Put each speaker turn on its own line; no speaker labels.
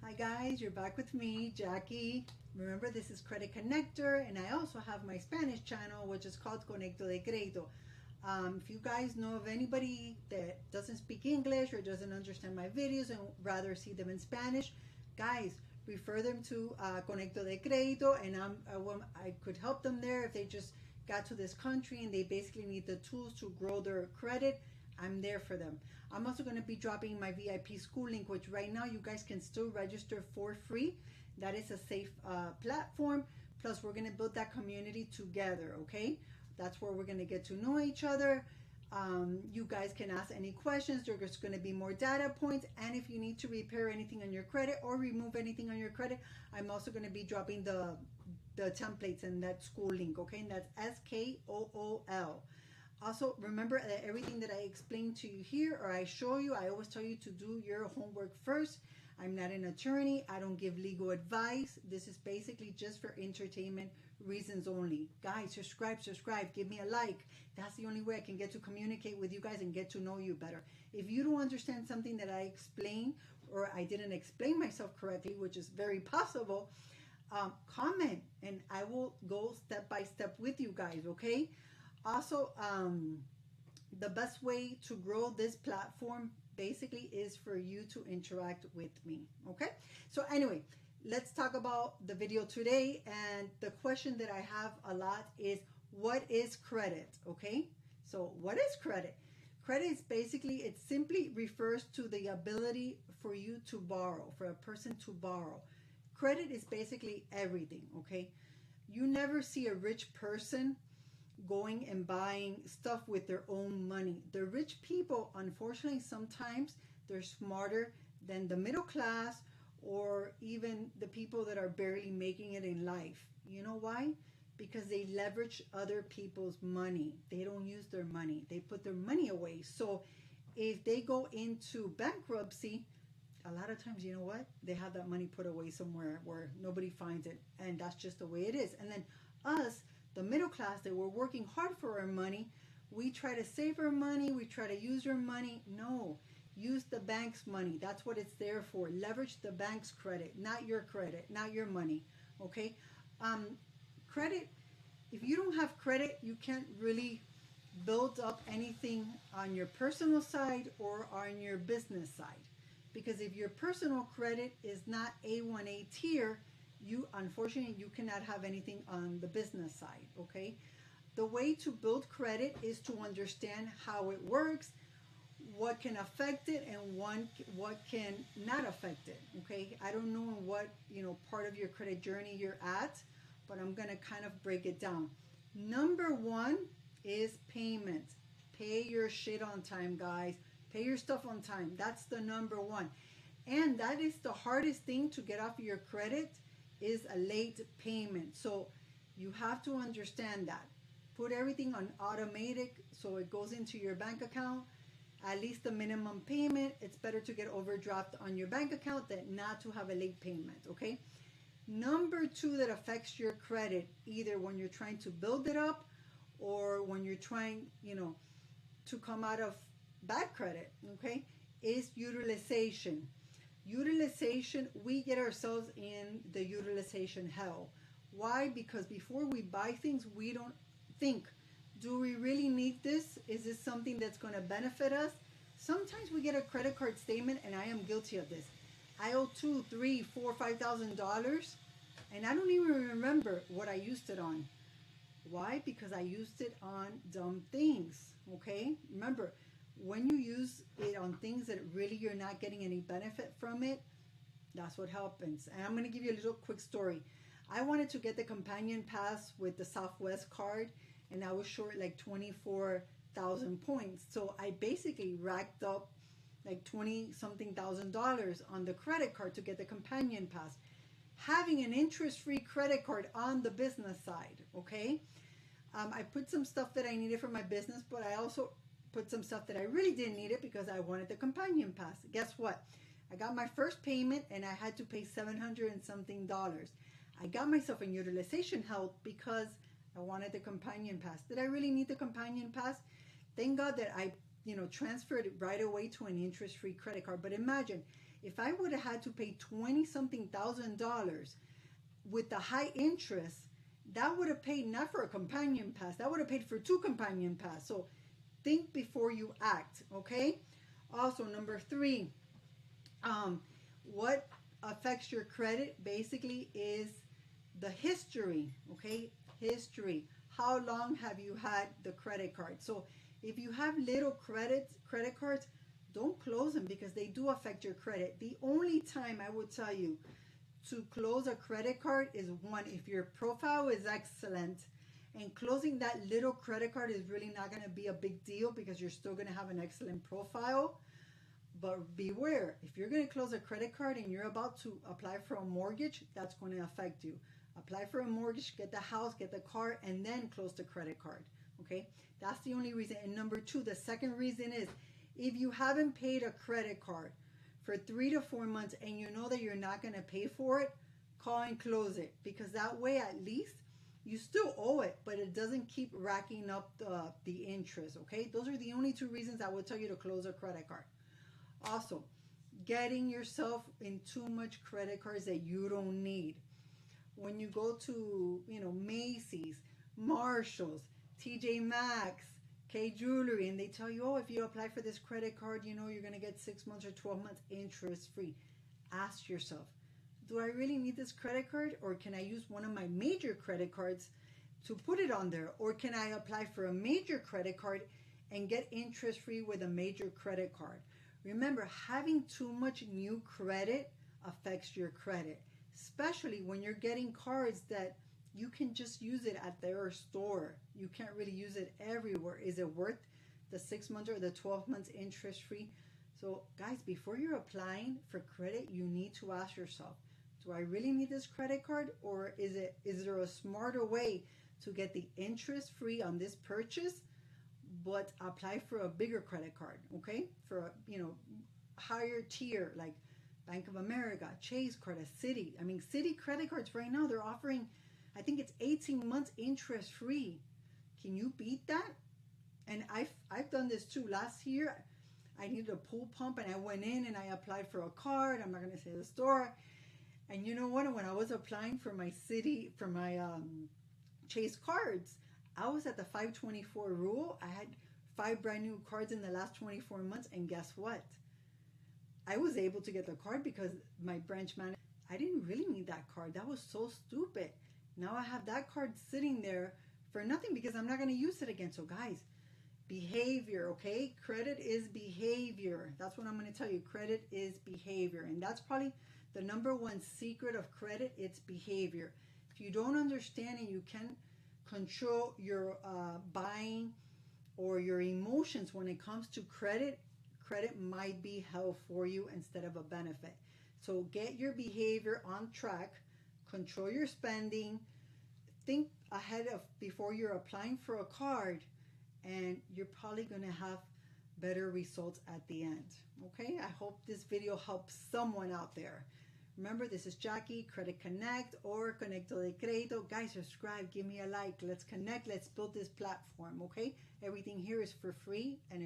Hi guys, you're back with me, Jackie. Remember, this is Credit Connector, and I also have my Spanish channel, which is called Conecto de Crédito. If you guys know of anybody that doesn't speak English or doesn't understand my videos and rather see them in Spanish, guys, refer them to Conecto de Crédito, and I could help them there if they just got to this country and they basically need the tools to grow their credit. I'm there for them. I'm also going to be dropping my VIP school link, which right now you guys can still register for free. That is a safe platform. Plus, we're going to build that community together, okay? That's where we're going to get to know each other. You guys can ask any questions. There's going to be more data points. And if you need to repair anything on your credit or remove anything on your credit, I'm also going to be dropping the templates in that school link, okay? And that's SKOOL. Also, remember that everything that I explain to you here or I show you, I always tell you to do your homework first. I'm not an attorney. I don't give legal advice. This is basically just for entertainment reasons only. Guys, subscribe, give me a like. That's the only way I can get to communicate with you guys and get to know you better. If you don't understand something that I explain or I didn't explain myself correctly, which is very possible, comment and I will go step by step with you guys, okay? Also, the best way to grow this platform basically is for you to interact with me, okay? So anyway, let's talk about the video today. And the question that I have a lot is, what is credit, okay? So what is credit? Credit is basically, it simply refers to the ability for you to borrow, for a person to borrow. Credit is basically everything, okay? You never see a rich person going and buying stuff with their own money. The rich people, unfortunately, sometimes they're smarter than the middle class or even the people that are barely making it in life. You know why? Because they leverage other people's money. They don't use their money. They put their money away. So if they go into bankruptcy, a lot of times, you know what? They have that money put away somewhere where nobody finds it. And that's just the way it is. And then us, the middle class, that we're working hard for our money, we try to save our money, we try to use our money. No, use the bank's money. That's what it's there for. Leverage the bank's credit, not your credit, not your money, okay? Credit, if you don't have credit, you can't really build up anything on your personal side or on your business side. Because if your personal credit is not A1A tier, unfortunately you cannot have anything on the business side, okay? The way to build credit is to understand how it works, what can affect it, and what can not affect it, okay? I don't know what part of your credit journey you're at, but I'm gonna kind of break it down. Number one is payment. Pay your shit on time, guys. Pay your stuff on time. That's the number one. And that is the hardest thing to get off your credit, is a late payment. So you have to understand that. Put everything on automatic so it goes into your bank account. At least the minimum payment. It's better to get overdraft on your bank account than not to have a late payment, okay? Number two that affects your credit, either when you're trying to build it up or when you're trying, to come out of bad credit, okay, is utilization. Utilization, we get ourselves in the utilization hell. Why? Because before we buy things, we don't think, do we really need this? Is this something that's going to benefit us? Sometimes we get a credit card statement, and I am guilty of this. I owe $2,000, $3,000, $4,000, $5,000, and I don't even remember what I used it on. Why? Because I used it on dumb things, okay? Remember, when you use it on things that really you're not getting any benefit from it, that's what happens. And I'm going to give you a little quick story. I wanted to get the companion pass with the Southwest card, and I was short like 24,000 points. So I basically racked up like 20-something thousand dollars on the credit card to get the companion pass. Having an interest-free credit card on the business side, okay? I put some stuff that I needed for my business, but I also put some stuff that I really didn't need it because I wanted the companion pass. Guess what? I got my first payment and I had to pay $700 and something. I got myself in utilization help because I wanted the companion pass. Did I really need the companion pass? Thank God that I transferred it right away to an interest-free credit card. But imagine If I would have had to pay 20 something thousand dollars with the high interest, that would have paid not for a companion pass, that would have paid for 2 companion pass. So think before you act, okay? Also, number 3, what affects your credit basically is the history, okay? History. How long have you had the credit card? So if you have little credit cards, don't close them because they do affect your credit. The only time I would tell you to close a credit card is, one, if your profile is excellent, and closing that little credit card is really not going to be a big deal because you're still going to have an excellent profile. But beware, if you're going to close a credit card and you're about to apply for a mortgage, that's going to affect you. Apply for a mortgage, get the house, get the car, and then close the credit card. Okay, that's the only reason. And number 2, the second reason is, if you haven't paid a credit card for 3 to 4 months and you know that you're not going to pay for it, call and close it, because that way at least you still owe it, but it doesn't keep racking up the interest. Okay, those are the only 2 reasons I would tell you to close a credit card. Also, getting yourself in too much credit cards that you don't need. When you go to, Macy's, Marshalls, TJ Maxx, K Jewelry, and they tell you, oh, if you apply for this credit card, you're going to get 6 months or 12 months interest free. Ask yourself, do I really need this credit card, or can I use one of my major credit cards to put it on there? Or can I apply for a major credit card and get interest free with a major credit card? Remember, having too much new credit affects your credit, especially when you're getting cards that you can just use it at their store. You can't really use it everywhere. Is it worth the 6 months or the 12 months interest free? So guys, before you're applying for credit, you need to ask yourself, do I really need this credit card, or is there a smarter way to get the interest free on this purchase, but apply for a bigger credit card, okay? For a, higher tier, like Bank of America, Chase card, a Citi. I mean, Citi credit cards right now, they're offering, I think it's 18 months interest free. Can you beat that? And I've done this too. Last year, I needed a pool pump, and I went in and I applied for a card. I'm not going to say the store. And you know what? When I was applying for my Chase cards, I was at the 524 rule. I had 5 brand new cards in the last 24 months. And guess what? I was able to get the card because my branch manager, I didn't really need that card. That was so stupid. Now I have that card sitting there for nothing because I'm not going to use it again. So guys, behavior, okay? Credit is behavior. That's what I'm going to tell you. Credit is behavior. And that's probably the number 1 secret of credit. It's behavior. If you don't understand and you can't control your buying or your emotions when it comes to credit, credit might be hell for you instead of a benefit. So get your behavior on track, control your spending, think ahead of before you're applying for a card, and you're probably going to have better results at the end. Okay, I hope this video helps someone out there. Remember, this is Jackie, Credit Connect or Conecto de Crédito. Guys, subscribe, give me a like. Let's connect, let's build this platform, okay? Everything here is for free and